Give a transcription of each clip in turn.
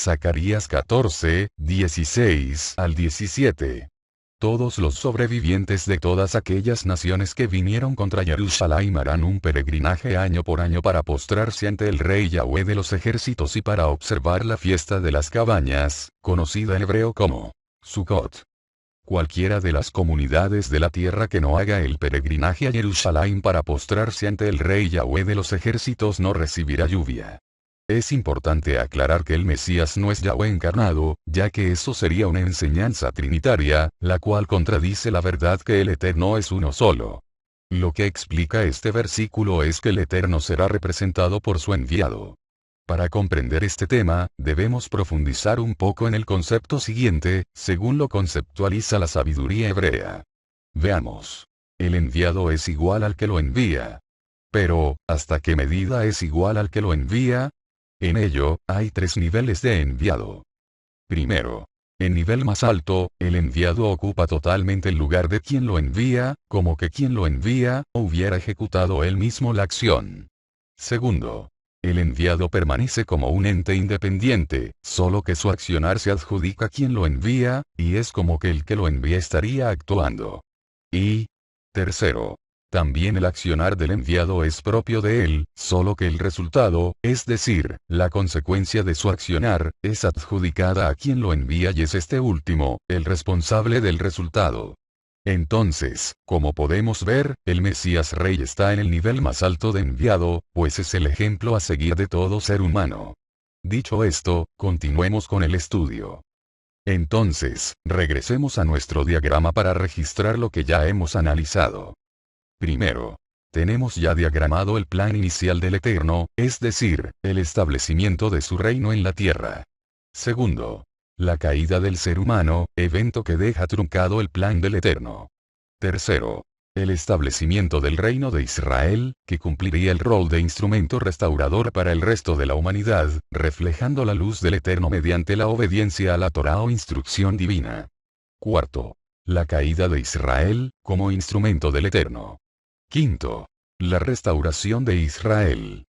Zacarías 14, 16 al 17. Todos los sobrevivientes de todas aquellas naciones que vinieron contra Jerusalén harán un peregrinaje año por año para postrarse ante el Rey Yahweh de los ejércitos y para observar la fiesta de las cabañas, conocida en hebreo como Sukkot. Cualquiera de las comunidades de la tierra que no haga el peregrinaje a Jerusalén para postrarse ante el Rey Yahweh de los ejércitos no recibirá lluvia. Es importante aclarar que el Mesías no es Yahweh encarnado, ya que eso sería una enseñanza trinitaria, la cual contradice la verdad que el Eterno es uno solo. Lo que explica este versículo es que el Eterno será representado por su enviado. Para comprender este tema, debemos profundizar un poco en el concepto siguiente, según lo conceptualiza la sabiduría hebrea. Veamos. El enviado es igual al que lo envía. Pero, ¿hasta qué medida es igual al que lo envía? En ello, hay tres niveles de enviado. Primero, en nivel más alto, el enviado ocupa totalmente el lugar de quien lo envía, como que quien lo envía, hubiera ejecutado él mismo la acción. Segundo, el enviado permanece como un ente independiente, solo que su accionar se adjudica a quien lo envía, y es como que el que lo envía estaría actuando. Y, tercero, también el accionar del enviado es propio de él, solo que el resultado, es decir, la consecuencia de su accionar, es adjudicada a quien lo envía y es este último, el responsable del resultado. Entonces, como podemos ver, el Mesías Rey está en el nivel más alto de enviado, pues es el ejemplo a seguir de todo ser humano. Dicho esto, continuemos con el estudio. Entonces, regresemos a nuestro diagrama para registrar lo que ya hemos analizado. Primero, tenemos ya diagramado el plan inicial del Eterno, es decir, el establecimiento de su reino en la tierra. Segundo, la caída del ser humano, evento que deja truncado el plan del Eterno. Tercero, el establecimiento del reino de Israel, que cumpliría el rol de instrumento restaurador para el resto de la humanidad, reflejando la luz del Eterno mediante la obediencia a la Torá o instrucción divina. Cuarto, la caída de Israel, como instrumento del Eterno. Quinto, la restauración de Israel.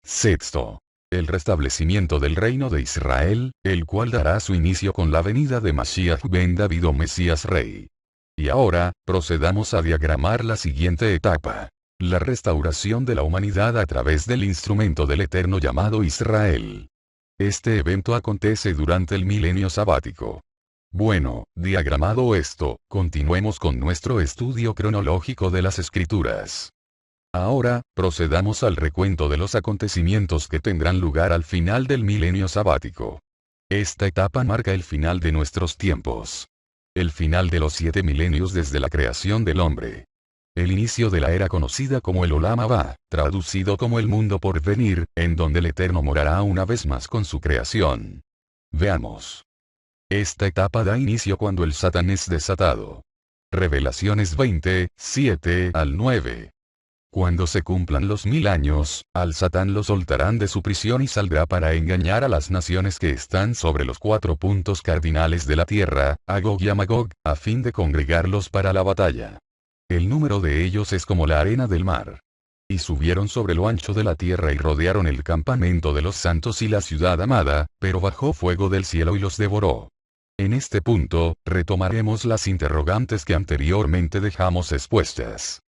Sexto, el restablecimiento del reino de Israel, el cual dará su inicio con la venida de Mashiach ben David o Mesías Rey. Y ahora, procedamos a diagramar la siguiente etapa. La restauración de la humanidad a través del instrumento del Eterno llamado Israel. Este evento acontece durante el milenio sabático. Bueno, diagramado esto, continuemos con nuestro estudio cronológico de las Escrituras. Ahora, procedamos al recuento de los acontecimientos que tendrán lugar al final del milenio sabático. Esta etapa marca el final de nuestros tiempos. El final de los 7 milenios desde la creación del hombre. El inicio de la era conocida como el Olam Abba, traducido como el mundo por venir, en donde el Eterno morará una vez más con su creación. Veamos. Esta etapa da inicio cuando el Satán es desatado. Revelaciones 20, 7 al 9. Cuando se cumplan los 1000 años, al Satán lo soltarán de su prisión y saldrá para engañar a las naciones que están sobre los 4 puntos cardinales de la tierra, a Gog y a Magog, a fin de congregarlos para la batalla. El número de ellos es como la arena del mar. Y subieron sobre lo ancho de la tierra y rodearon el campamento de los santos y la ciudad amada, pero bajó fuego del cielo y los devoró. En este punto, retomaremos las interrogantes que anteriormente dejamos expuestas.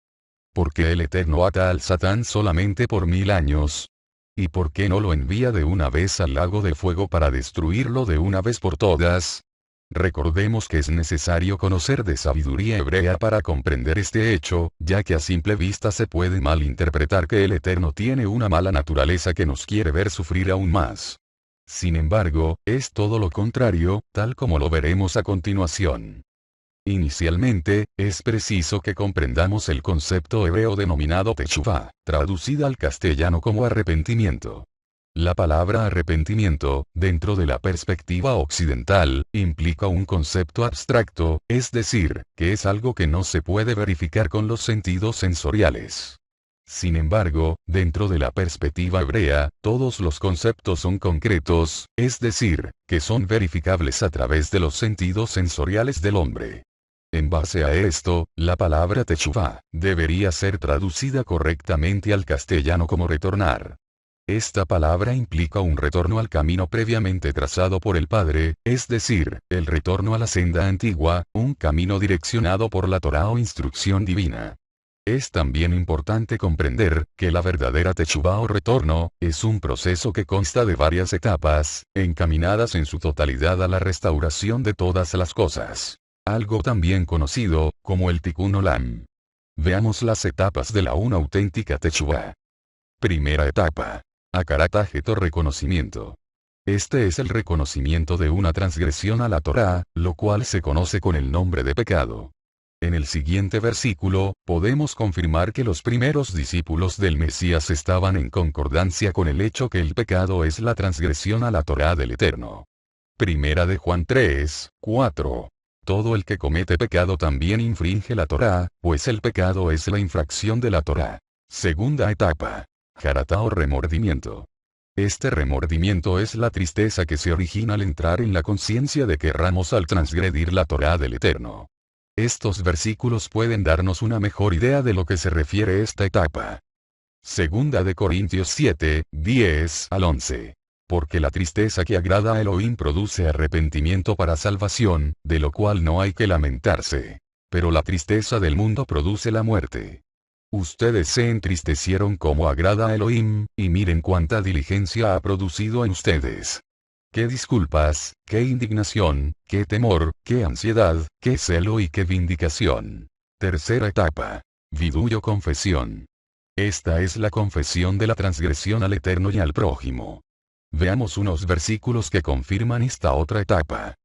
¿Por qué el Eterno ata al Satán solamente por 1000 años? ¿Y por qué no lo envía de una vez al lago de fuego para destruirlo de una vez por todas? Recordemos que es necesario conocer de sabiduría hebrea para comprender este hecho, ya que a simple vista se puede malinterpretar que el Eterno tiene una mala naturaleza que nos quiere ver sufrir aún más. Sin embargo, es todo lo contrario, tal como lo veremos a continuación. Inicialmente, es preciso que comprendamos el concepto hebreo denominado Teshuvah, traducida al castellano como arrepentimiento. La palabra arrepentimiento, dentro de la perspectiva occidental, implica un concepto abstracto, es decir, que es algo que no se puede verificar con los sentidos sensoriales. Sin embargo, dentro de la perspectiva hebrea, todos los conceptos son concretos, es decir, que son verificables a través de los sentidos sensoriales del hombre. En base a esto, la palabra Teshuvah debería ser traducida correctamente al castellano como retornar. Esta palabra implica un retorno al camino previamente trazado por el Padre, es decir, el retorno a la senda antigua, un camino direccionado por la Torá o instrucción divina. Es también importante comprender, que la verdadera Teshuvá o retorno, es un proceso que consta de varias etapas, encaminadas en su totalidad a la restauración de todas las cosas. Algo también conocido, como el Tikkun Olam. Veamos las etapas de una auténtica Teshuvá. Primera etapa. Hakarat Hajet o reconocimiento. Este es el reconocimiento de una transgresión a la Torá, lo cual se conoce con el nombre de pecado. En el siguiente versículo, podemos confirmar que los primeros discípulos del Mesías estaban en concordancia con el hecho que el pecado es la transgresión a la Torá del Eterno. Primera de Juan 3, 4. Todo el que comete pecado también infringe la Torá, pues el pecado es la infracción de la Torá. Segunda etapa. Jaratá o remordimiento. Este remordimiento es la tristeza que se origina al entrar en la conciencia de que erramos al transgredir la Torá del Eterno. Estos versículos pueden darnos una mejor idea de lo que se refiere esta etapa. Segunda de Corintios 7, 10 al 11. Porque la tristeza que agrada a Elohim produce arrepentimiento para salvación, de lo cual no hay que lamentarse. Pero la tristeza del mundo produce la muerte. Ustedes se entristecieron como agrada a Elohim, y miren cuánta diligencia ha producido en ustedes. Qué disculpas, qué indignación, qué temor, qué ansiedad, qué celo y qué vindicación. Tercera etapa. Vidui o confesión. Esta es la confesión de la transgresión al Eterno y al prójimo. Veamos unos versículos que confirman esta otra etapa.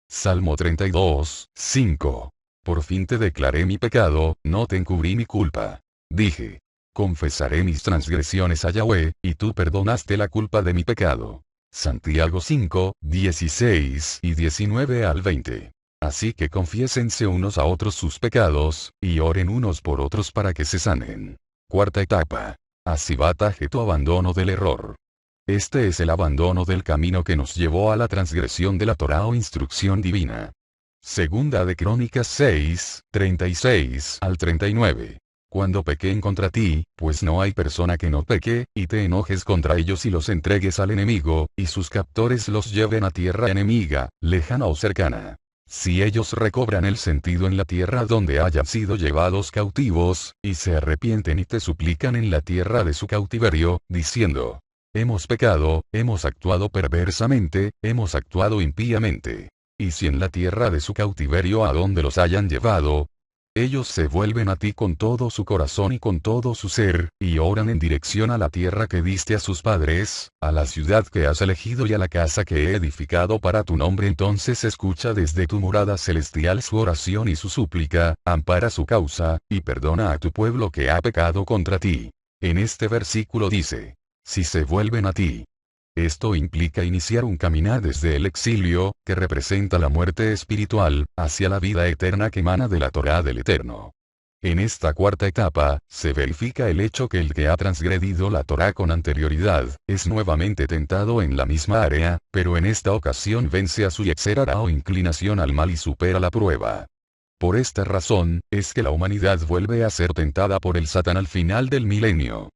Salmo 32, 5. Por fin te declaré mi pecado, no te encubrí mi culpa. Dije, confesaré mis transgresiones a Yahweh, y tú perdonaste la culpa de mi pecado. Santiago 5, 16 y 19 al 20. Así que confiésense unos a otros sus pecados, y oren unos por otros para que se sanen. Cuarta etapa. Asivat Hajet o abandono del error. Este es el abandono del camino que nos llevó a la transgresión de la Torá o instrucción divina. Segunda de Crónicas 6, 36 al 39. Cuando pequen contra ti, pues no hay persona que no peque, y te enojes contra ellos y los entregues al enemigo, y sus captores los lleven a tierra enemiga, lejana o cercana. Si ellos recobran el sentido en la tierra donde hayan sido llevados cautivos, y se arrepienten y te suplican en la tierra de su cautiverio, diciendo, hemos pecado, hemos actuado perversamente, hemos actuado impíamente. Y si en la tierra de su cautiverio a donde los hayan llevado, ellos se vuelven a ti con todo su corazón y con todo su ser, y oran en dirección a la tierra que diste a sus padres, a la ciudad que has elegido y a la casa que he edificado para tu nombre, entonces escucha desde tu morada celestial su oración y su súplica, ampara su causa, y perdona a tu pueblo que ha pecado contra ti. En este versículo dice, si se vuelven a ti. Esto implica iniciar un caminar desde el exilio, que representa la muerte espiritual, hacia la vida eterna que emana de la Torá del Eterno. En esta cuarta etapa, se verifica el hecho que el que ha transgredido la Torá con anterioridad, es nuevamente tentado en la misma área, pero en esta ocasión vence a su Yetzer Hará o inclinación al mal y supera la prueba. Por esta razón, es que la humanidad vuelve a ser tentada por el Satán al final del milenio.